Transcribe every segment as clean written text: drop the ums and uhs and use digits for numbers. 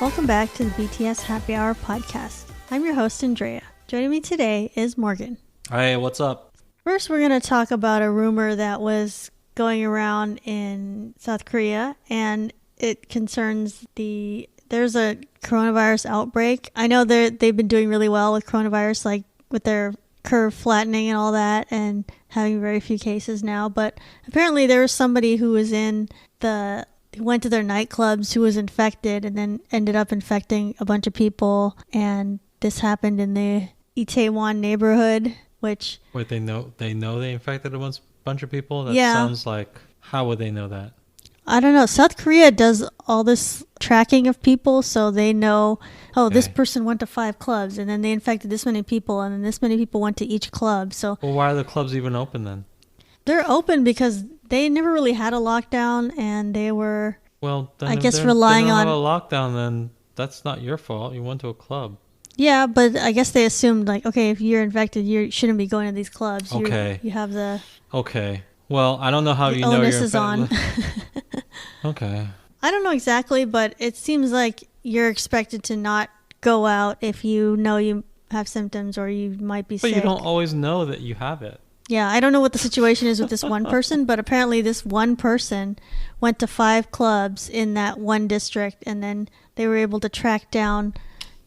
Welcome back to the BTS Happy Hour podcast. I'm your host, Andrea. Joining me today is Morgan. Hey, what's up? First, we're going to talk about a rumor that was going around in South Korea, and it concerns there's a coronavirus outbreak. I know they've been doing really well with coronavirus, like with their curve flattening and all that, and having very few cases now. But apparently there was somebody who was who went to their nightclubs who was infected and then ended up infecting a bunch of people. And this happened in the Itaewon neighborhood, which... Wait, they know they infected a bunch of people? That Yeah. sounds like... How would they know that? I don't know. South Korea does all this tracking of people, so they know, this person went to 5 clubs, and then they infected this many people, and then this many people went to each club. So Well, why are the clubs even open then? they're open because they never really had a lockdown, and they were, Well, then I if guess, they relying don't on... have a lockdown, then that's not your fault. You went to a club. Yeah, but I guess they assumed, like, okay, if you're infected, you shouldn't be going to these clubs. Okay. You have the Okay. Well, I don't know how you know onus you're is on. Okay. I don't know exactly, but it seems like you're expected to not go out if you know you have symptoms or you might be But sick. you don't always know that you have it. Yeah, I don't know what the situation is with this one person, but apparently this one person went to 5 clubs in that one district, and then they were able to track down,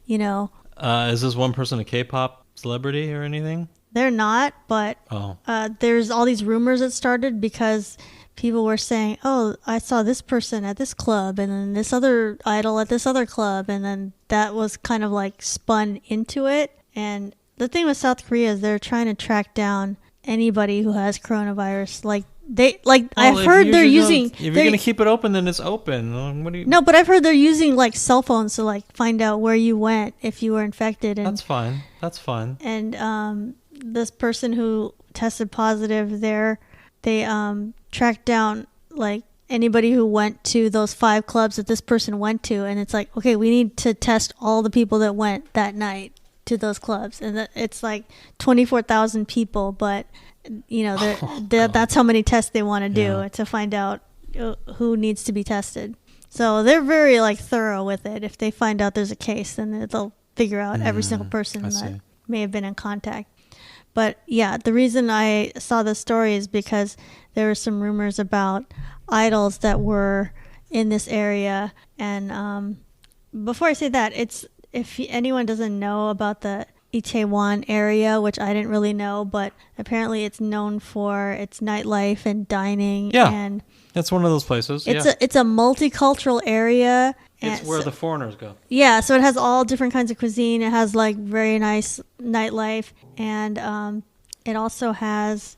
Is this one person a K-pop celebrity or anything? they're not, but Oh. there's all these rumors that started because people were saying, oh, I saw this person at this club and then this other idol at this other club, and then that was kind of like spun into it. And the thing with South Korea is they're trying to track down anybody who has coronavirus. I've heard they're using... If you're going to keep it open, then it's open. What do you... No, but I've heard they're using like cell phones to like find out where you went if you were infected. And, That's fine. And this person who tested positive there, they tracked down like anybody who went to those 5 clubs that this person went to, and it's like, okay, we need to test all the people that went that night to those clubs, and it's like 24,000 people, but that's how many tests they want to do to find out who needs to be tested. So they're very like thorough with it. If they find out there's a case, then they'll figure out every single person that may have been in contact. But yeah, the reason I saw this story is because there were some rumors about idols that were in this area. And before I say that, if anyone doesn't know about the Itaewon area, which I didn't really know, but apparently it's known for its nightlife and dining. Yeah, and it's one of those places. It's a multicultural area. It's where the foreigners go. Yeah, so it has all different kinds of cuisine. It has like very nice nightlife, and it also has,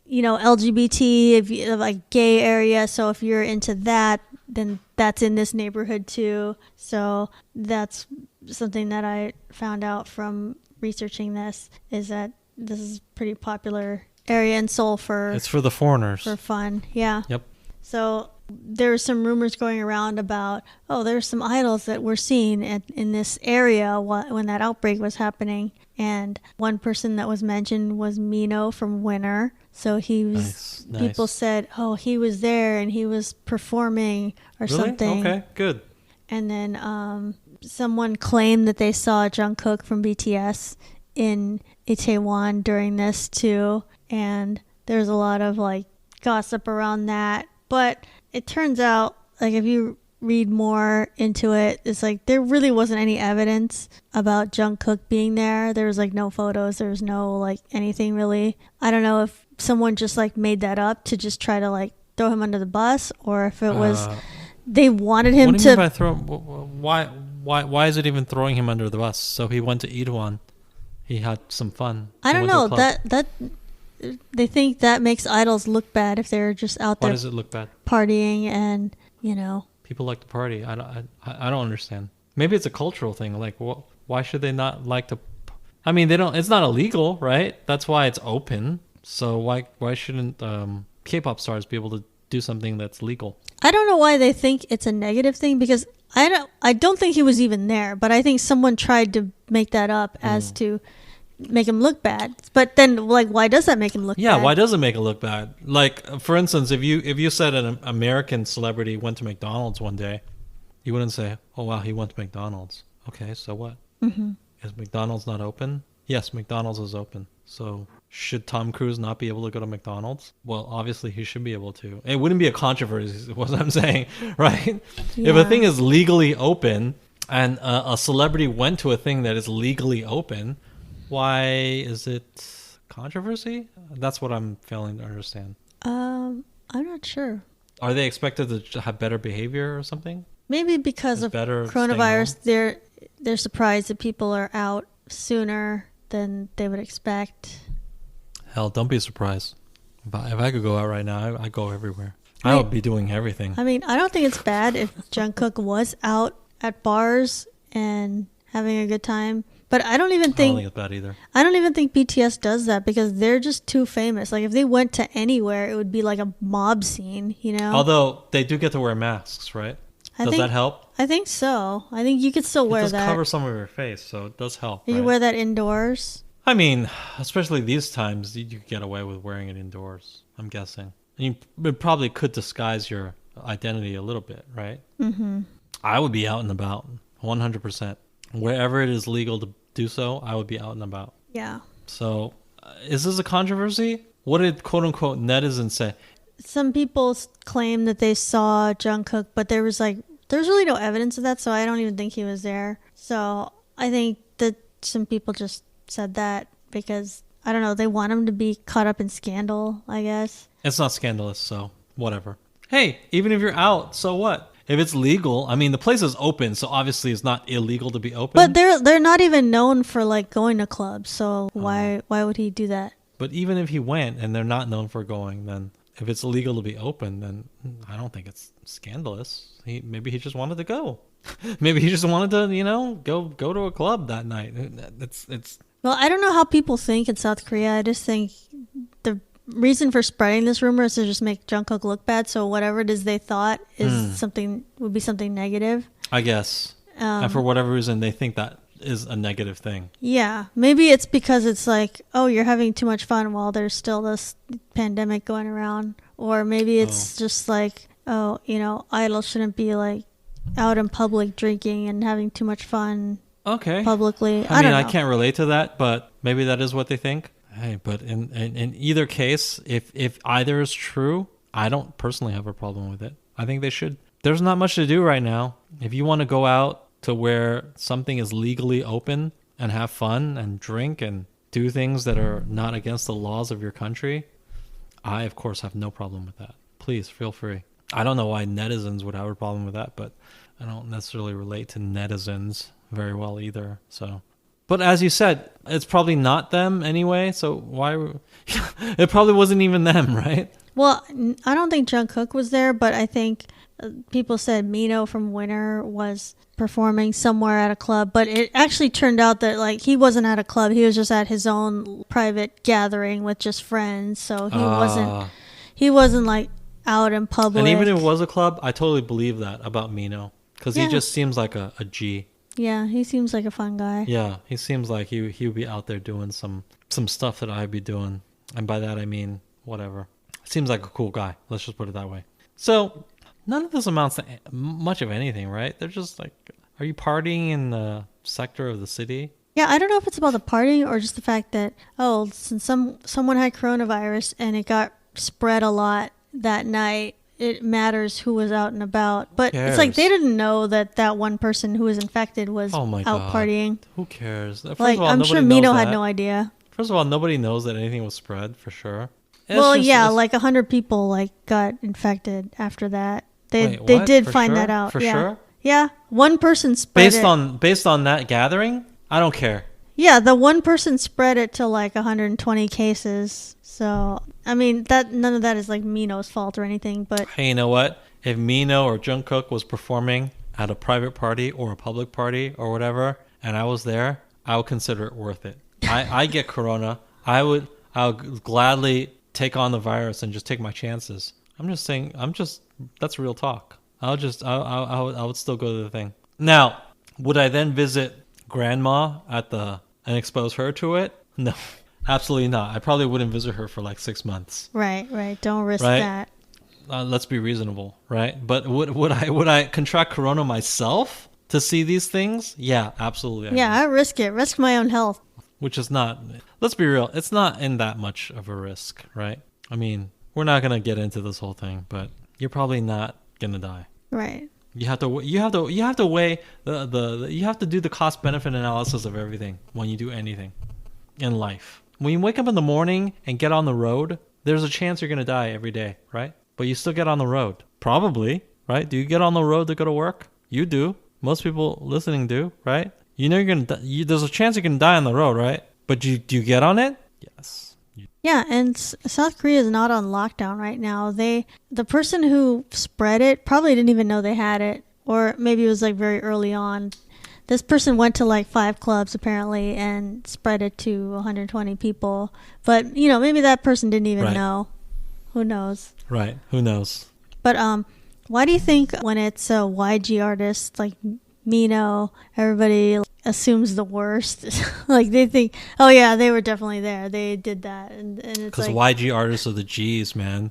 LGBT, like gay area. So if you're into that, then that's in this neighborhood too. So that's something that I found out from researching this, is that this is a pretty popular area in Seoul It's for the foreigners. For fun, yeah. Yep. So there were some rumors going around about, there's some idols that were seen in this area when that outbreak was happening. And one person that was mentioned was Mino from Winner. So he was, nice. People said, he was there and he was performing or really? something. Okay, good. And then someone claimed that they saw Jungkook from BTS in Itaewon during this too. And there's a lot of like gossip around that. But it turns out, like, if you read more into it, it's like there really wasn't any evidence about Jungkook being there. There was like no photos. There was no like anything really. I don't know if someone just like made that up to just try to like throw him under the bus, or if it was they wanted him what do to. You mean by throw? Why is it even throwing him under the bus? So he went to Itaewon. He had some fun. I don't know that. They think that makes idols look bad if they're just out there. Why does it look bad? Partying and, People like to party. I don't understand. Maybe it's a cultural thing. Like, why should they not like to? I mean, they don't. It's not illegal, right? That's why it's open. So why shouldn't K-pop stars be able to do something that's legal? I don't know why they think it's a negative thing, because I don't think he was even there, but I think someone tried to make that up as to make him look bad. But then, like, why does that make him look bad? Yeah, why does it make it look bad? Like, for instance, if you said an American celebrity went to McDonald's one day You wouldn't say, oh, wow, he went to McDonald's. Okay, so what? Mm-hmm. Is McDonald's not open? Yes, McDonald's is open. So should Tom Cruise not be able to go to McDonald's? Well, obviously he should be able to. It wouldn't be a controversy, is what I'm saying, right? Yeah. If a thing is legally open and a celebrity went to a thing that is legally open, why is it controversy? That's what I'm failing to understand. I'm not sure. Are they expected to have better behavior or something? Maybe because of Better staying coronavirus, home? they're surprised that people are out sooner than they would expect. Hell, don't be surprised. If I could go out right now, I'd go everywhere. I would be doing everything. I mean, I don't think it's bad if Jungkook was out at bars and having a good time. But I don't even I don't think it's bad either. I don't even think BTS does that because they're just too famous. Like if they went to anywhere, it would be like a mob scene, you know? Although they do get to wear masks, right? Does that help? I think so. I think you could still wear It does that. cover some of your face, so it does help. You right? wear that indoors. I mean, especially these times, you could get away with wearing it indoors, I'm guessing. And it probably could disguise your identity a little bit, right? Mm-hmm. I would be out and about, 100%. Wherever it is legal to do so, I would be out and about. Yeah. So, is this a controversy? What did quote-unquote netizens say? Some people claim that they saw Jungkook, but there's really no evidence of that, so I don't even think he was there. So I think that some people just said that because, I don't know, they want him to be caught up in scandal, I guess. It's not scandalous, so whatever. Hey, even if you're out, so what? If it's legal, I mean, the place is open, so obviously it's not illegal to be open. But they're not even known for like going to clubs, so why would he do that? But even if he went and they're not known for going, then if it's illegal to be open, then I don't think it's scandalous. Maybe he just wanted to go. Maybe he just wanted to, go to a club that night. It's. Well, I don't know how people think in South Korea. I just think the reason for spreading this rumor is to just make Jungkook look bad. So whatever it is they thought would be something negative. I guess. And for whatever reason, they think that is a negative thing. Yeah. Maybe it's because it's like, oh, you're having too much fun while there's still this pandemic going around. Or maybe it's just like, oh, idols shouldn't be like out in public drinking and having too much fun. Okay. Publicly. I mean, don't know. I can't relate to that, but maybe that is what they think. Hey, but in either case, if either is true, I don't personally have a problem with it. I think they should. There's not much to do right now. If you want to go out to where something is legally open and have fun and drink and do things that are not against the laws of your country, I, of course, have no problem with that. Please, feel free. I don't know why netizens would have a problem with that, but I don't necessarily relate to netizens very well either. So, but as you said, it's probably not them anyway. So why? It probably wasn't even them, right? Well, I don't think Jungkook was there, but I think people said Mino from Winner was performing somewhere at a club, but it actually turned out that like he wasn't at a club. He was just at his own private gathering with just friends. So he wasn't like out in public. And even if it was a club, I totally believe that about Mino because he just seems like a G. Yeah, he seems like a fun guy. Yeah, he seems like he would be out there doing some stuff that I'd be doing. And by that I mean whatever. Seems like a cool guy. Let's just put it that way. So none of this amounts to much of anything, right? They're just like, are you partying in the sector of the city? Yeah, I don't know if it's about the partying or just the fact that, since someone had coronavirus and it got spread a lot that night, it matters who was out and about. But it's like they didn't know that one person who was infected was out partying. Who cares? First like, of all, I'm sure Mino had no idea. First of all, nobody knows that anything was spread for sure. Like 100 people like got infected after that. They did find that out. For sure? Yeah. One person spread it. Based on that gathering? I don't care. Yeah, the one person spread it to like 120 cases. So, I mean, none of that is like Mino's fault or anything, but hey, you know what? If Mino or Jungkook was performing at a private party or a public party or whatever, and I was there, I would consider it worth it. I get corona. I would gladly take on the virus and just take my chances. I'm just saying, that's real talk. I would still go to the thing. Now, would I then visit grandma and expose her to it? No, absolutely not. I probably wouldn't visit her for like 6 months. Right. Don't risk that. let's be reasonable, right? But would I contract corona myself to see these things? Yeah, absolutely. Yeah, I risk it. Risk my own health. Which is not. Let's be real. It's not in that much of a risk, right? I mean, we're not gonna get into this whole thing, but you're probably not gonna die. Right. You have to weigh you have to do the cost benefit analysis of everything when you do anything in life. When you wake up in the morning and get on the road, there's a chance you're gonna die every day, right? But you still get on the road, probably, right? Do you get on the road to go to work? You do. Most people listening do, right? You know you're gonna. There's a chance you can die on the road, right? But do you get on it? Yes. Yeah, and South Korea is not on lockdown right now. The person who spread it probably didn't even know they had it, or maybe it was like very early on. This person went to like 5 clubs apparently and spread it to 120 people. But maybe that person didn't even know. Who knows? Right. Who knows? But why do you think when it's a YG artist like Mino, everybody assumes the worst? Like they think, oh yeah, they were definitely there. They did that, and it's because like, YG artists are the G's, man.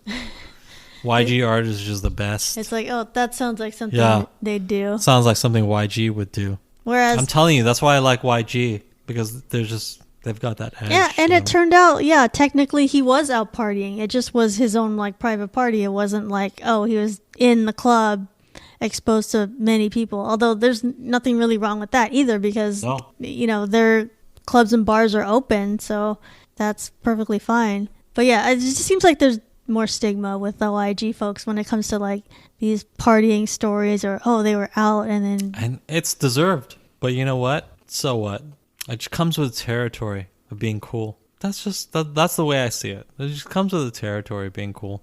YG artists are just the best. It's like, oh, that sounds like something they do. Sounds like something YG would do. Whereas I'm telling you, that's why I like YG, because they've got that edge. Yeah, and it turned out, technically he was out partying. It just was his own like private party. It wasn't like, oh, he was in the club exposed to many people. Although there's nothing really wrong with that either, because their clubs and bars are open, so that's perfectly fine. But yeah, it just seems like there's more stigma with the YG folks when it comes to like these partying stories, or oh, they were out and it's deserved. But you know what? So what? It just comes with the territory of being cool. That's the way I see it. It just comes with the territory of being cool.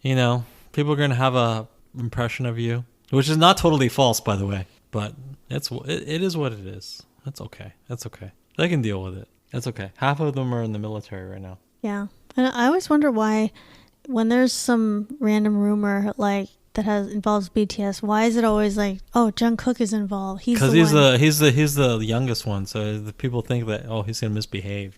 People are gonna have a impression of you, which is not totally false, by the way. But it is what it is. That's okay. That's okay. They can deal with it. That's okay. Half of them are in the military right now. Yeah, and I always wonder why, when there's some random rumor like that involves BTS, why is it always like, oh, Jungkook is involved? Because he's the youngest one, so the people think that, oh, he's gonna misbehave.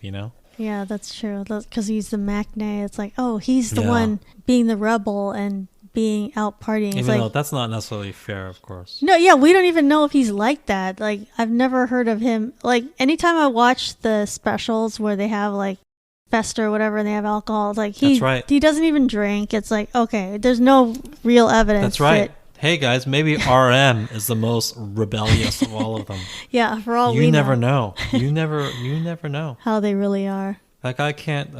Yeah, that's true. Because he's the maknae. It's like, oh, he's the one being the rebel and being out partying. Even though that's not necessarily fair, of course. No, yeah, we don't even know if he's like that. Like, I've never heard of him. Like, anytime I watch the specials where they have like Festa or whatever and they have alcohol, it's like he doesn't even drink. It's like, okay, there's no real evidence. That's right. Hey guys, maybe RM is the most rebellious of all of them. Yeah, for all we know. You never know. You never know how they really are. That guy can't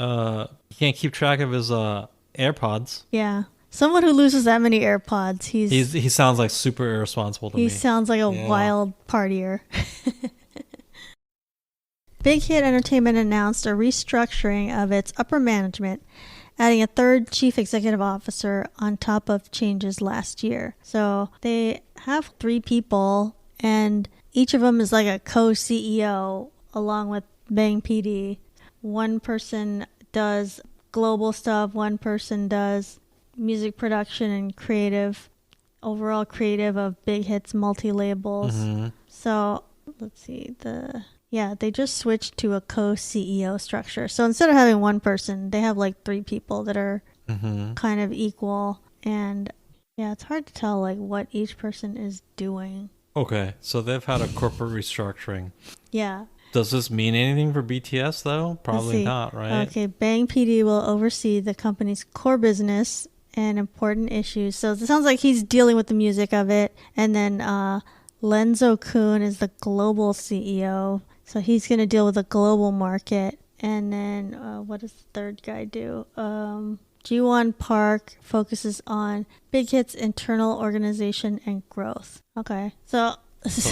keep track of his AirPods. Yeah. Someone who loses that many AirPods, he sounds like super irresponsible to me. He sounds like a wild partier. Big Hit Entertainment announced a restructuring of its upper management, adding a third chief executive officer on top of changes last year. So they have 3 people, and each of them is like a co-CEO along with Bang PD. One person does global stuff, one person does music production and overall creative of Big Hit's multi-labels. Mm-hmm. So let's see, they just switched to a co-CEO structure. So instead of having one person, they have like 3 people that are kind of equal. And yeah, it's hard to tell like what each person is doing. Okay, so they've had a corporate restructuring. Yeah. Does this mean anything for BTS though? Probably not, right? Okay, Bang PD will oversee the company's core business and important issues. So it sounds like he's dealing with the music of it. And then Lenzo Kun is the global CEO. So he's going to deal with the global market. And then what does the third guy do? Jiwon Park focuses on Big Hit's internal organization and growth. Okay. So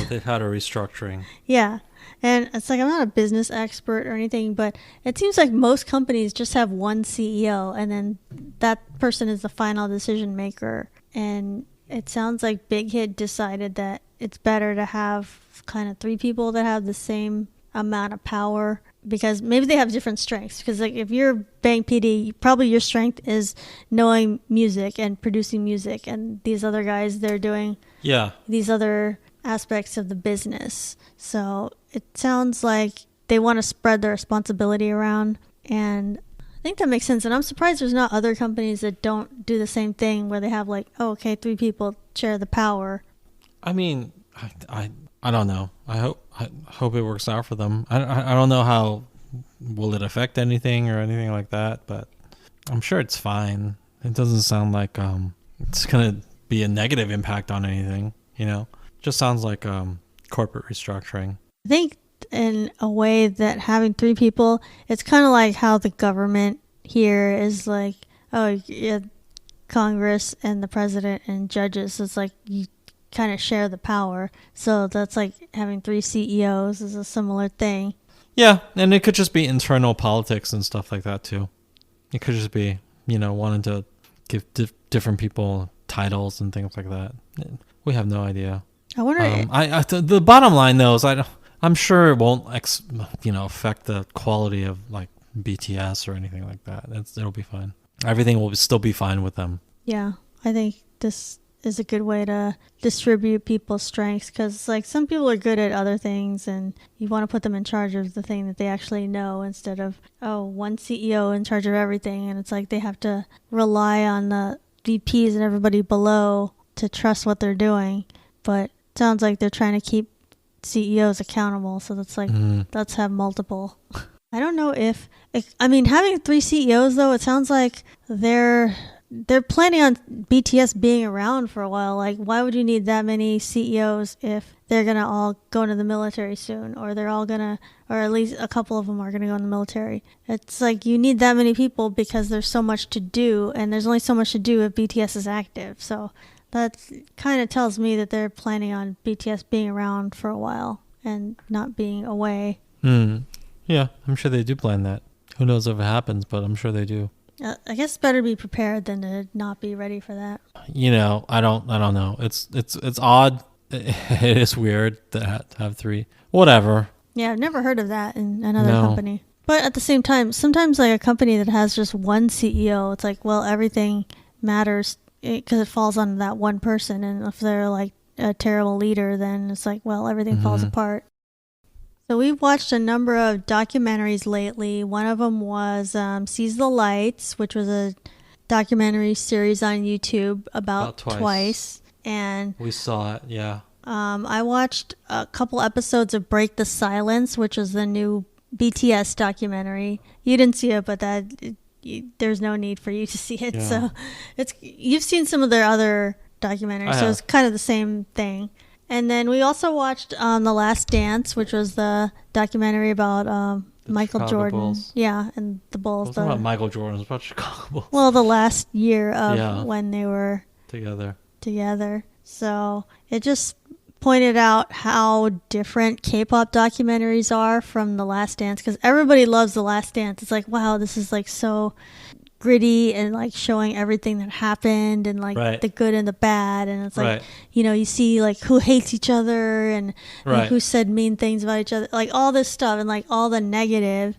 they've had a restructuring. Yeah. And it's like, I'm not a business expert or anything, but it seems like most companies just have one CEO, and then that person is the final decision maker. And it sounds like Big Hit decided that it's better to have kind of 3 people that have the same amount of power, because maybe they have different strengths. Because like if you're Bang PD, probably your strength is knowing music and producing music, and these other guys, they're doing these other aspects of the business. So it sounds like they want to spread the responsibility around, and I think that makes sense, and I'm surprised there's not other companies that don't do the same thing where they have like, oh, okay, 3 people share the power. I mean, I don't know. I hope it works out for them. I don't know how will it affect anything or anything like that, but I'm sure it's fine. It doesn't sound like it's gonna be a negative impact on anything. Just sounds like corporate restructuring. I think in a way that having 3 people, it's kind of like how the government here is like, oh, yeah, Congress and the president and judges. It's like you kind of share the power. So that's like having 3 CEOs is a similar thing. Yeah, and it could just be internal politics and stuff like that too. It could just be, wanting to give different people titles and things like that. We have no idea. I wonder. The bottom line though is I'm sure it won't affect the quality of like BTS or anything like that. It'll be fine. Everything will still be fine with them. Yeah, I think this is a good way to distribute people's strengths, because like some people are good at other things and you want to put them in charge of the thing that they actually know, instead of one CEO in charge of everything, and it's like they have to rely on the VPs and everybody below to trust what they're doing. But it sounds like they're trying to keep CEOs accountable, so that's like let's have multiple. I don't know if having 3 CEOs though, it sounds like they're planning on BTS being around for a while. Like, why would you need that many CEOs if they're gonna all go into the military soon, or they're all gonna, or at least a couple of them are gonna go in the military? It's like you need that many people because there's so much to do, and there's only so much to do if BTS is active. So that kind of tells me that they're planning on BTS being around for a while and not being away. Yeah, I'm sure they do plan that. Who knows if it happens, but I'm sure they do. I guess it's better to be prepared than to not be ready for that. I don't know. It's odd. It is weird to have 3. Whatever. Yeah, I've never heard of that in another company. But at the same time, sometimes like a company that has just one CEO, it's like, well, everything matters because it falls on that one person. And if they're like a terrible leader, then it's like, well, everything falls apart. So we've watched a number of documentaries lately. One of them was Seize the Lights, which was a documentary series on YouTube about Twice. And we saw it, yeah. I watched a couple episodes of Break the Silence, which was the new BTS documentary. You didn't see it, but there's no need for you to see it. Yeah. So you've seen some of their other documentaries, so it's kind of the same thing. And then we also watched The Last Dance, which was the documentary about Michael Jordan. Bulls. Yeah, and the Bulls. It wasn't about Michael Jordan, it was about Chicago Bulls. Well, the last year of when they were together. So it just pointed out how different K-pop documentaries are from The Last Dance, because everybody loves The Last Dance. It's like, wow, this is like so gritty and like showing everything that happened and like the good and the bad, and it's like you see like who hates each other and who said mean things about each other, like all this stuff, and like all the negative.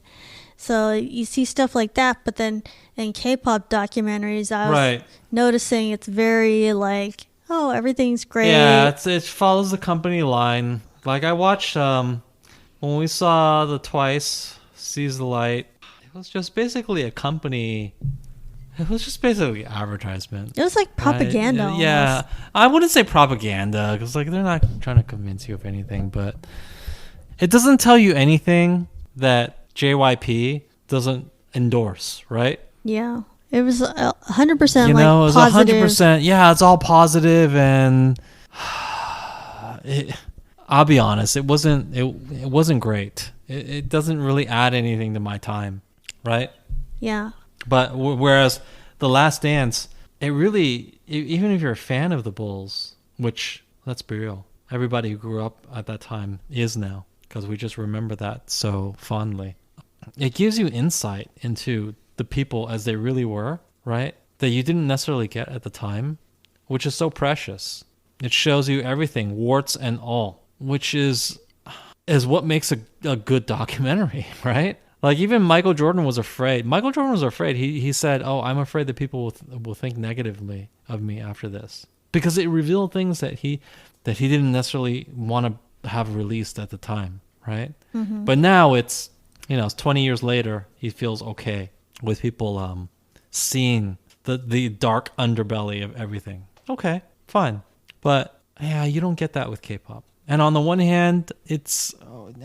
So you see stuff like that, but then in K-pop documentaries I was noticing it's very like, oh, everything's great. Yeah, it follows the company line. Like I watched when we saw the Twice Seize the Light, it was just basically a company. It was just basically advertisement. It was like propaganda. Right? Yeah, I wouldn't say propaganda because like they're not trying to convince you of anything, but it doesn't tell you anything that JYP doesn't endorse, right? Yeah, it was 100%. You know, it was 100%. Yeah, it's all positive, and I'll be honest, it wasn't great. It doesn't really add anything to my time. Right? Yeah. But whereas The Last Dance, it really, even if you're a fan of the Bulls, which, let's be real, everybody who grew up at that time is now, because we just remember that so fondly. It gives you insight into the people as they really were, right? That you didn't necessarily get at the time, which is so precious. It shows you everything, warts and all, which is what makes a good documentary, right? Like even Michael Jordan was afraid. He said, "Oh, I'm afraid that people will think negatively of me after this," because it revealed things that he didn't necessarily want to have released at the time, right? Mm-hmm. But now it's 20 years later, he feels okay with people seeing the dark underbelly of everything. Okay, fine. But yeah, you don't get that with K-pop. And on the one hand,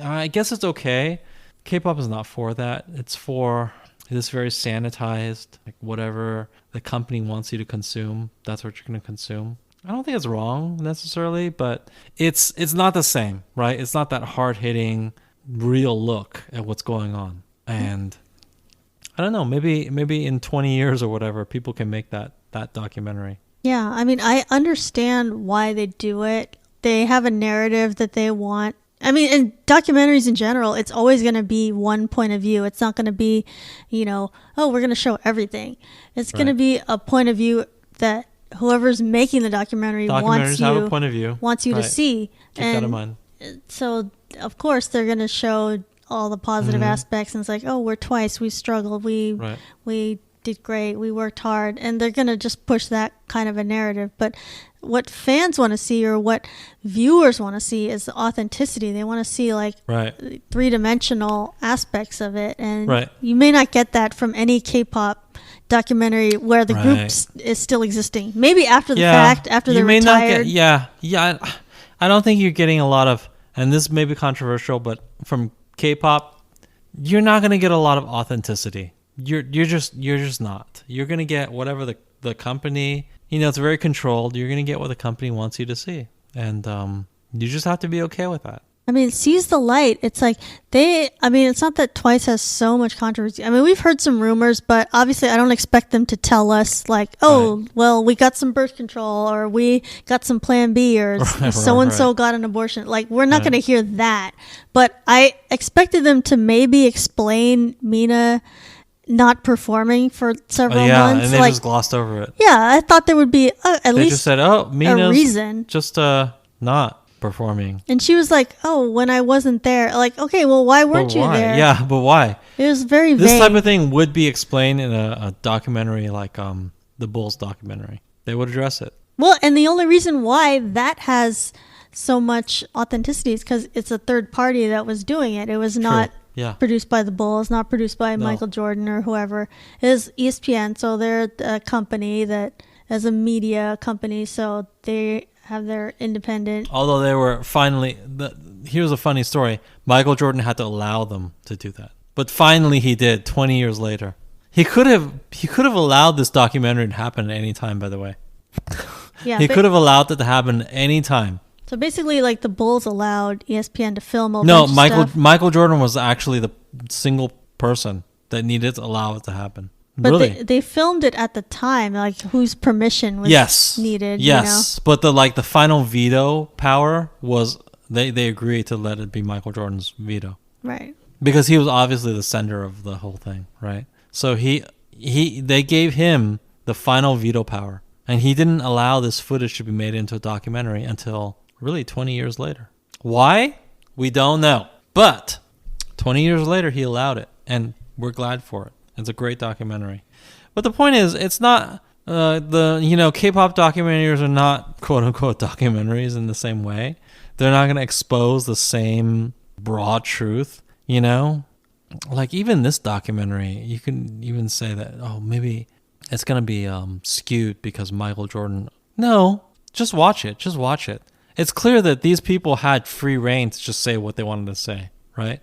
I guess it's okay. K-pop is not for that. It's for this very sanitized, like whatever the company wants you to consume, that's what you're going to consume. I don't think it's wrong necessarily, but it's not the same, right? It's not that hard-hitting, real look at what's going on. And I don't know, maybe in 20 years or whatever, people can make that documentary. Yeah, I mean, I understand why they do it. They have a narrative that they want. I mean, in documentaries in general, it's always going to be one point of view. It's not going to be, oh, we're going to show everything. It's going to be a point of view that whoever's making the documentary wants have a point of view. Wants you to see. Keep that in mind. So, of course, they're going to show all the positive aspects, and it's like, oh, we're twice, we struggled, we did great, we worked hard, and they're going to just push that kind of a narrative. But what fans want to see, or what viewers want to see, is the authenticity. They want to see like three-dimensional aspects of it, and you may not get that from any K-pop documentary where the group is still existing. Maybe after the fact, after they're retired. I don't think you're getting a lot of, and this may be controversial, but from K-pop, you're not going to get a lot of authenticity. You're just not. You're going to get whatever the company, it's very controlled. You're going to get what the company wants you to see. And you just have to be okay with that. I mean, Seize the Light, it's like it's not that Twice has so much controversy. I mean, we've heard some rumors, but obviously I don't expect them to tell us like, well, we got some birth control, or we got some Plan B, or so-and-so got an abortion. Like, we're not going to hear that. But I expected them to maybe explain Mina not performing for several months. And they just glossed over it. Yeah, I thought there would be at least just said, Mina's a reason. Just not performing. And she was like, when I wasn't there. Like, okay, well, why weren't you there? Yeah, but why? It was very vague. This type of thing would be explained in a documentary like the Bulls documentary. They would address it. Well, and the only reason why that has so much authenticity is because it's a third party that was doing it. It was not produced by the Bulls, not produced by Michael Jordan or whoever. It is ESPN, so they're a company that is a media company, so they have their independent. Although they were finally, here's a funny story. Michael Jordan had to allow them to do that, but finally he did. 20 years later, he could have allowed this documentary to happen at any time. By the way, he could have allowed it to happen at any time. So basically, like, the Bulls allowed ESPN to film a bunch of stuff. Michael Jordan was actually the single person that needed to allow it to happen. But really? they filmed it at the time, like, whose permission was needed. Yes, but the final veto power was they agreed to let it be Michael Jordan's veto. Right. Because he was obviously the sender of the whole thing, right? So they gave him the final veto power, and he didn't allow this footage to be made into a documentary until really 20 years later. Why? We don't know. But 20 years later, he allowed it, and we're glad for it. It's a great documentary. But the point is, it's not K-pop documentaries are not quote-unquote documentaries in the same way. They're not going to expose the same broad truth, Like, even this documentary, you can even say that, maybe it's going to be skewed because Michael Jordan. No, just watch it. Just watch it. It's clear that these people had free reign to just say what they wanted to say, right?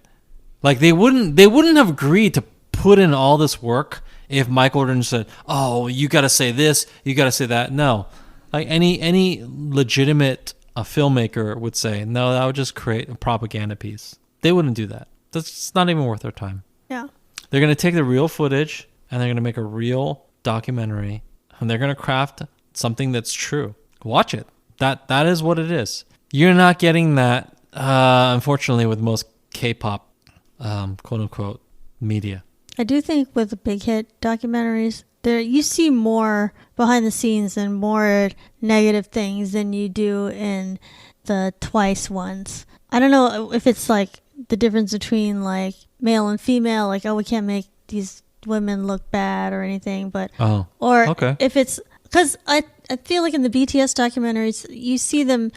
Like, they wouldn't have agreed to put in all this work if Michael Jordan said, you got to say this, you got to say that. No. Like, any legitimate filmmaker would say, no, that would just create a propaganda piece. They wouldn't do that. That's not even worth their time. Yeah. They're going to take the real footage and they're going to make a real documentary, and they're going to craft something that's true. Watch it. That is what it is. You're not getting that, unfortunately, with most K-pop, quote-unquote, media. I do think with the big hit documentaries, you see more behind the scenes and more negative things than you do in the Twice ones. I don't know if it's like the difference between like male and female, like, we can't make these women look bad or anything, but if it's because I feel like in the BTS documentaries, you see them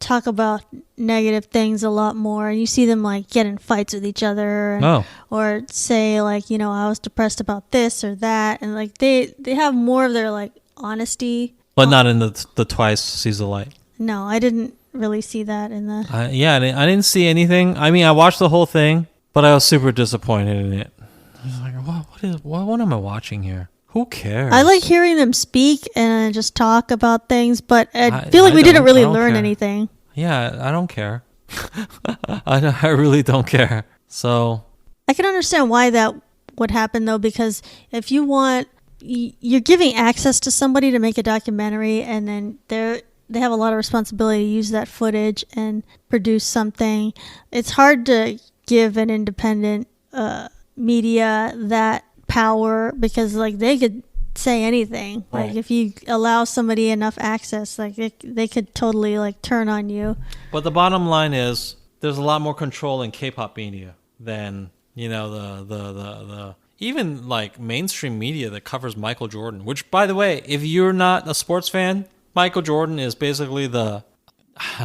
talk about negative things a lot more, and you see them like get in fights with each other, and, or say like, you know, I was depressed about this or that, and like they have more of their like honesty. But not in the Twice Sees the Light. No, I didn't really see that in the. I didn't see anything. I mean, I watched the whole thing, but I was super disappointed in it. I was like, what am I watching here? Who cares? I like hearing them speak and just talk about things, but I feel like we didn't really learn anything. Yeah, I don't care. I really don't care. So I can understand why that would happen, though, because if you want, you're giving access to somebody to make a documentary, and then they have a lot of responsibility to use that footage and produce something. It's hard to give an independent media that power, because like they could say anything. Right. Like if you allow somebody enough access, like they could totally like turn on you. But the bottom line is there's a lot more control in K-pop media than, you know, the even like mainstream media that covers Michael Jordan, which, by the way, if you're not a sports fan, Michael Jordan is basically I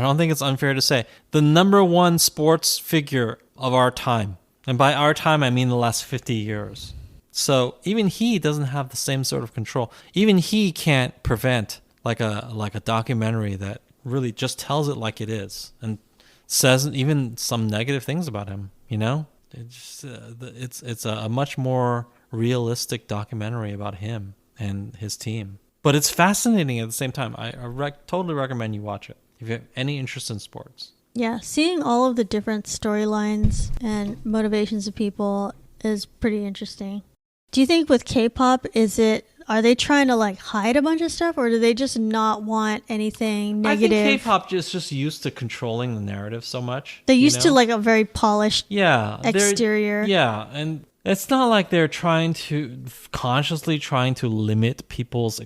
don't think it's unfair to say, the number one sports figure of our time. And by our time, I mean the last 50 years. So even he doesn't have the same sort of control. Even he can't prevent like a documentary that really just tells it like it is and says even some negative things about him. You know, it's a much more realistic documentary about him and his team. But it's fascinating at the same time. I totally recommend you watch it if you have any interest in sports. Yeah, seeing all of the different storylines and motivations of people is pretty interesting. Do you think with K-pop, are they trying to like hide a bunch of stuff, or do they just not want anything negative? I think K-pop is just used to controlling the narrative so much. They're used to like a very polished exterior. Yeah, and it's not like they're consciously trying to limit people's.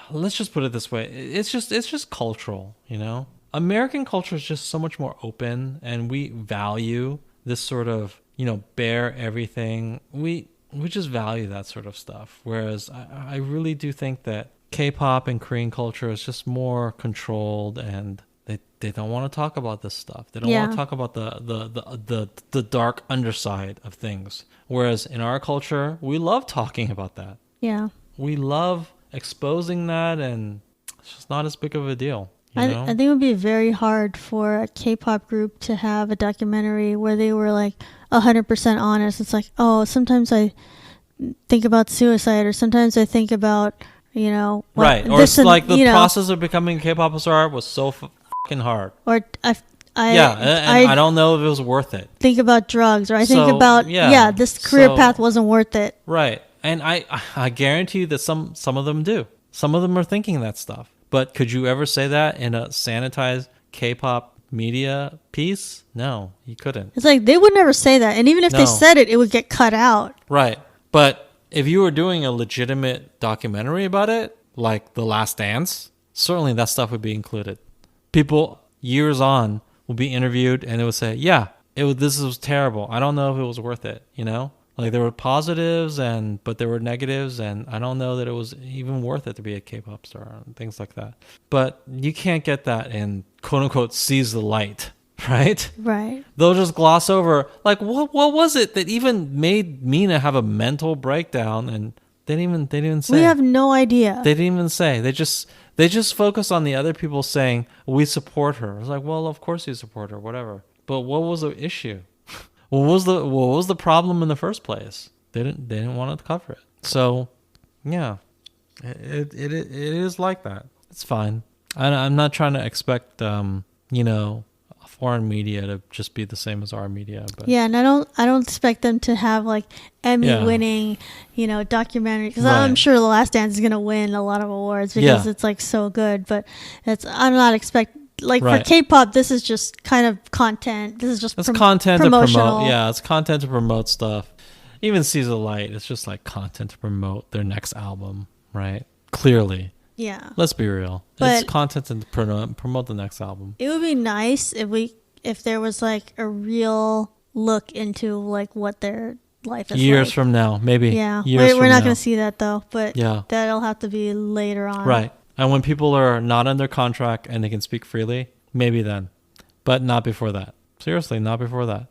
Let's just put it this way: it's just cultural, you know. American culture is just so much more open, and we value this sort of, you know, bare everything. We just value that sort of stuff. Whereas I really do think that K-pop and Korean culture is just more controlled, and they don't want to talk about this stuff. They don't want to talk about the dark underside of things. Whereas in our culture, we love talking about that. Yeah. We love exposing that, and it's just not as big of a deal. I think it would be very hard for a K-pop group to have a documentary where they were like 100% honest. It's like, oh, sometimes I think about suicide, or sometimes I think about, you know, right. Or it's like the process of becoming a K-pop star was so fucking hard. Or I don't know if it was worth it. Think about drugs, or I think about this career path wasn't worth it. Right. And I guarantee you that some of them do. Some of them are thinking that stuff. But could you ever say that in a sanitized K-pop media piece? No, you couldn't. It's like they would never say that. And even if they said it, it would get cut out. Right. But if you were doing a legitimate documentary about it, like The Last Dance, certainly that stuff would be included. People years on will be interviewed, and it would say, this was terrible. I don't know if it was worth it, you know? Like there were positives, but there were negatives, and I don't know that it was even worth it to be a K-pop star and things like that. But you can't get that in quote unquote Sees the Light, right? Right. They'll just gloss over like what was it that even made Mina have a mental breakdown, and they didn't even say. We have no idea. They didn't even say. They just focus on the other people saying we support her. It's like, well, of course you support her, whatever. But what was the issue? What was the problem in the first place? They didn't want to cover it. So, yeah, it is like that. It's fine. I'm not trying to expect foreign media to just be the same as our media. But yeah, and I don't expect them to have like Emmy winning, documentary, because I'm sure The Last Dance is gonna win a lot of awards because it's like so good. But I'm not expecting. Like for K-pop, this is just kind of content. This is just content to promote. Yeah, it's content to promote stuff. Even Sees the Light, it's just like content to promote their next album, right? Clearly. Yeah. Let's be real. But it's content to promote the next album. It would be nice if there was like a real look into like what their life is years like. From now, maybe. Yeah. We're not going to see that though, but that'll have to be later on. Right. And when people are not under contract and they can speak freely, maybe then, but not before that. Seriously, not before that.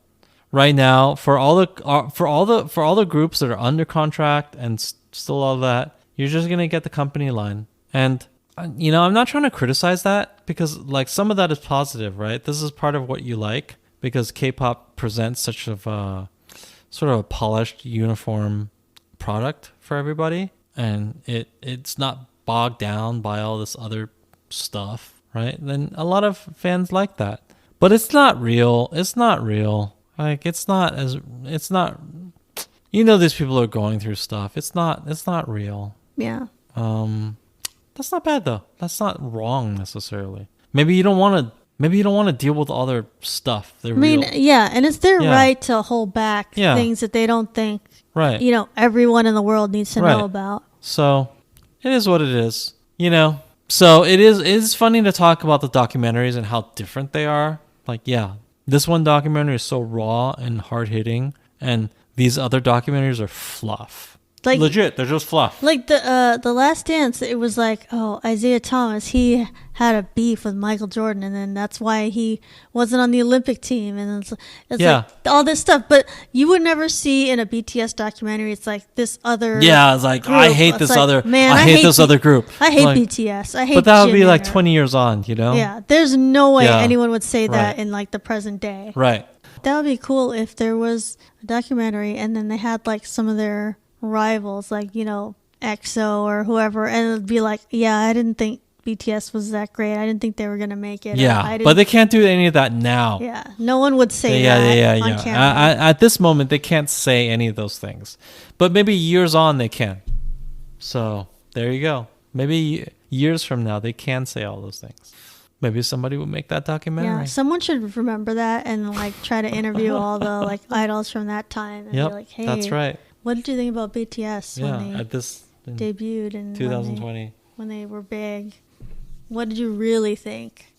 Right now, for all the groups that are under contract and still all that, you're just gonna get the company line. And I'm not trying to criticize that, because like some of that is positive, right? This is part of what you like, because K-pop presents such of a sort of a polished, uniform product for everybody, and it's not bogged down by all this other stuff, right? Then a lot of fans like that, but it's not real. It's not real. Like it's not. These people are going through stuff. It's not real. Yeah. That's not bad though. That's not wrong necessarily. Maybe you don't want to deal with all their stuff. Yeah, and it's their right to hold back things that they don't think everyone in the world needs to know about. So it is what it is. So it is funny to talk about the documentaries and how different they are. Like, this one documentary is so raw and hard hitting, and these other documentaries are fluff. Like legit, they're just fluff. Like the Last Dance, it was like, Isaiah Thomas, he had a beef with Michael Jordan, and then that's why he wasn't on the Olympic team, and it's like all this stuff. But you would never see in a BTS documentary. It's like this other it's like group. I hate this other man. I hate this other group. I hate BTS. I hate. But that would be like 20 years on, Yeah, there's no way anyone would say that in like the present day. Right. That would be cool if there was a documentary, and then they had like some of their rivals, like EXO or whoever, and it'd be like, I didn't think BTS was that great. I didn't think they were gonna make it. But they can't do any of that now. No one would say that on camera. At this moment, they can't say any of those things, but maybe years on they can. So there you go. Maybe years from now they can say all those things. Maybe somebody will make that documentary. Yeah, someone should remember that and like try to interview all the like idols from that time and be like, hey, that's right. What did you think about BTS when they debuted in 2020 when they were big? What did you really think?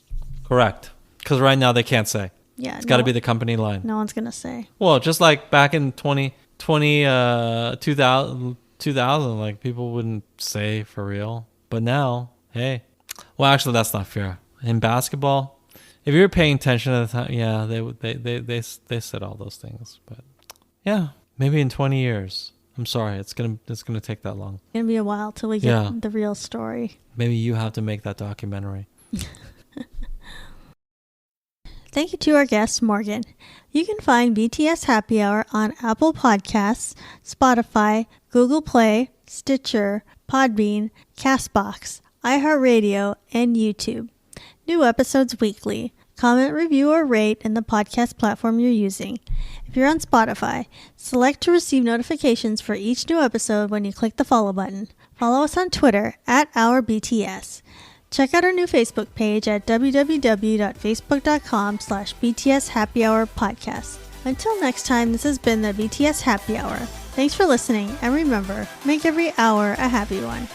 Correct. Because right now they can't say. Yeah, it's got to be the company line. No one's gonna say. Well, just like back in 2000, like people wouldn't say for real. But now, hey, well, actually, that's not fair. In basketball, if you're paying attention at the time, they said all those things. But maybe in 20 years. I'm sorry, it's gonna take that long. It's gonna be a while till we get the real story. Maybe you have to make that documentary. Thank you to our guest, Morgan. You can find BTS Happy Hour on Apple Podcasts, Spotify, Google Play, Stitcher, Podbean, Castbox, iHeartRadio, and YouTube. New episodes weekly. Comment, review, or rate in the podcast platform you're using. If you're on Spotify, select to receive notifications for each new episode when you click the follow button. Follow us on Twitter @OurBTS. Check out our new Facebook page at www.facebook.com/BTS Happy Hour Podcast. Until next time, this has been the BTS Happy Hour. Thanks for listening, and remember, make every hour a happy one.